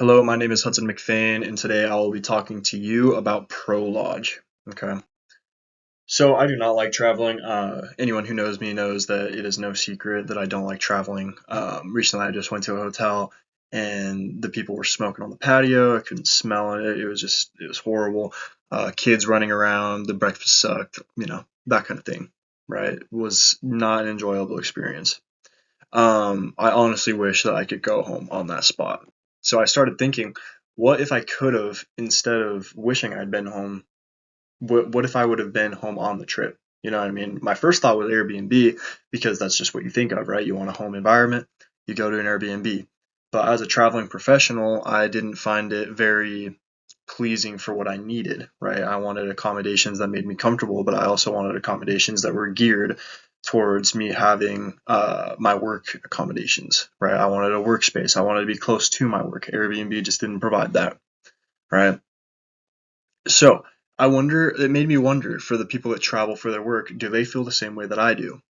Hello, my name is Hudson McFain, and today I will be talking to you about Pro Lodge. Okay. So I do not like traveling. Anyone who knows me knows that it is no secret that I don't like traveling. Recently, I just went to a hotel, and the people were smoking on the patio. I couldn't smell it. It was horrible. Kids running around. The breakfast sucked. That kind of thing. Right? It was not an enjoyable experience. I honestly wish that I could go home on that spot. So I started thinking, what if I could have, instead of wishing I'd been home, what if I would have been home on the trip? You know what I mean? My first thought was Airbnb because that's just what you think of, right? You want a home environment, you go to an Airbnb. But as a traveling professional, I didn't find it very pleasing for what I needed, right? I wanted accommodations that made me comfortable, but I also wanted accommodations that were geared towards me having my work accommodations, right? I wanted a workspace. I wanted to be close to my work. Airbnb just didn't provide that, right? So it made me wonder for the people that travel for their work, do they feel the same way that I do?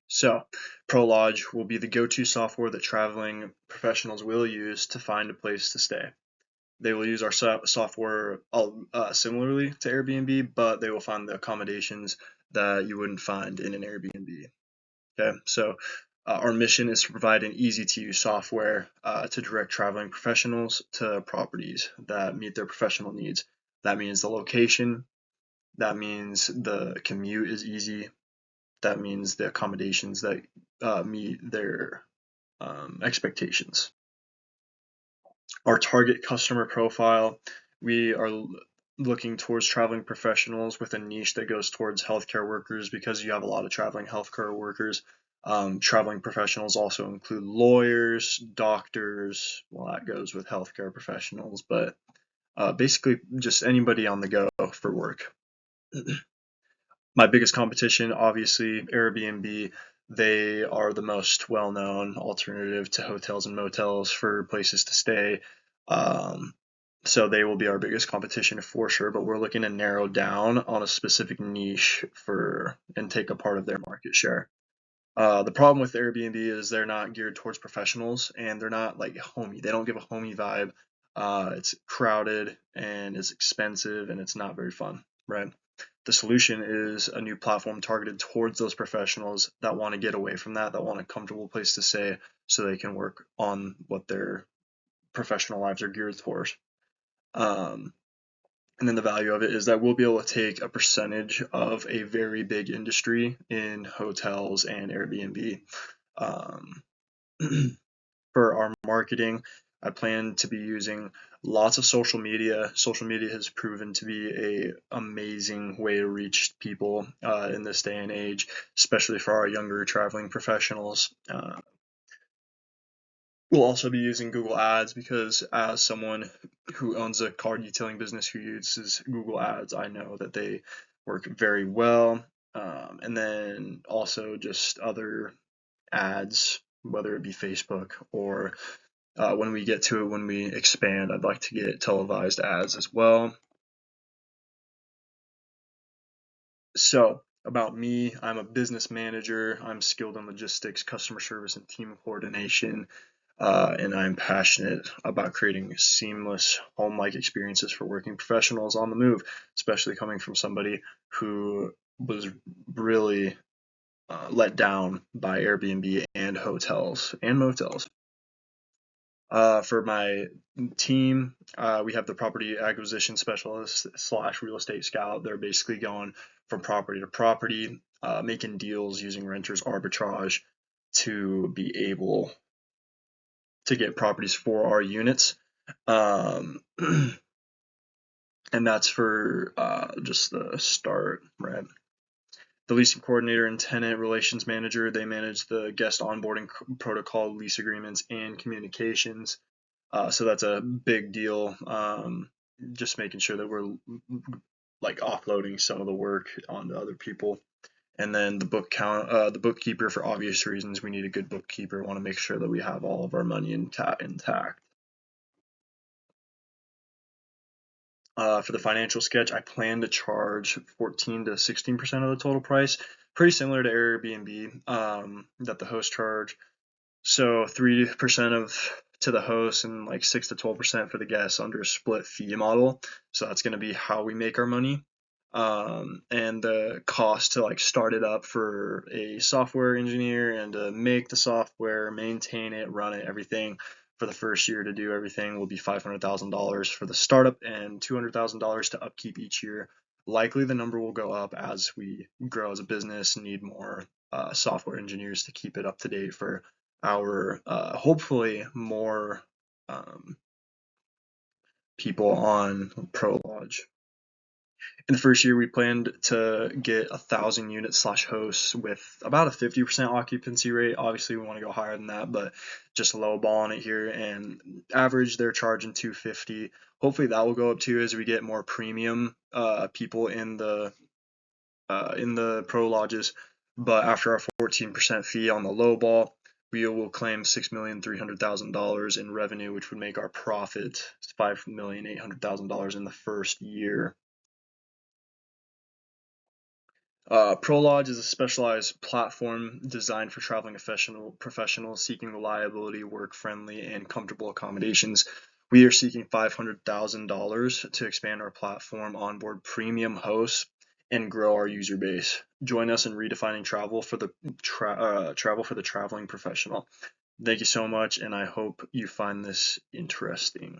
So, ProLodge will be the go-to software that traveling professionals will use to find a place to stay. They will use our software similarly to Airbnb, but they will find the accommodations that you wouldn't find in an Airbnb. Okay, so our mission is to provide an easy-to-use software to direct traveling professionals to properties that meet their professional needs. That means the location, that means the commute is easy, that means the accommodations that meet their expectations. Our target customer profile, we are looking towards traveling professionals with a niche that goes towards healthcare workers because you have a lot of traveling healthcare workers. Traveling professionals also include lawyers, doctors. Well, that goes with healthcare professionals, but basically just anybody on the go for work. My biggest competition, obviously, Airbnb. They are the most well-known alternative to hotels and motels for places to stay. Um, so they will be our biggest competition for sure, but we're looking to narrow down on a specific niche for and take a part of their market share. The problem with Airbnb is they're not geared towards professionals and they're not like homey. They don't give a homey vibe. It's crowded and it's expensive and it's not very fun, right? The solution is a new platform targeted towards those professionals that want to get away from that want a comfortable place to stay so they can work on what their professional lives are geared towards. Um, and then the value of it is that we'll be able to take a percentage of a very big industry in hotels and Airbnb. Um, for our marketing, I plan to be using lots of social media. Social media has proven to be an amazing way to reach people in this day and age, especially for our younger traveling professionals. We'll also be using Google Ads because as someone who owns a car detailing business who uses Google Ads, I know that they work very well. And then also just other ads, whether it be Facebook or when we get to it, when we expand, I'd like to get televised ads as well. So, about me, I'm a business manager. I'm skilled in logistics, customer service, and team coordination. And I'm passionate about creating seamless home-like experiences for working professionals on the move, especially coming from somebody who was really let down by Airbnb and hotels and motels. For my team, we have the property acquisition specialist slash real estate scout. They're basically going from property to property, making deals using renters arbitrage to be able to get properties for our units. Um, and that's for just the start, right? The leasing coordinator and tenant relations manager, they manage the guest onboarding protocol, lease agreements, and communications. So that's a big deal. Just making sure that we're like offloading some of the work onto other people. And then the bookkeeper, for obvious reasons, we need a good bookkeeper. Want to make sure that we have all of our money intact. For the financial sketch, I plan to charge 14 to 16% of the total price, pretty similar to Airbnb that the host charge. So 3% of to the host and like 6 to 12% for the guests under a split fee model. So that's going to be how we make our money. And the cost to like start it up for a software engineer and to make the software, maintain it, run it, everything for the first year to do everything will be $500,000 for the startup and $200,000 to upkeep each year. Likely the number will go up as we grow as a business, need more software engineers to keep it up to date for our hopefully more people on Pro Lodge. In the first year, we planned to get 1,000 units slash hosts with about a 50% occupancy rate. Obviously, we want to go higher than that, but just low ball on it here. And average, they're charging $250. Hopefully, that will go up too as we get more premium people in the pro lodges. But after our 14% fee on the low ball, we will claim $6,300,000 in revenue, which would make our profit $5,800,000 in the first year. ProLodge is a specialized platform designed for traveling professionals seeking reliability, work-friendly, and comfortable accommodations. We are seeking $500,000 to expand our platform, onboard premium hosts, and grow our user base. Join us in redefining travel for the traveling professional. Thank you so much, and I hope you find this interesting.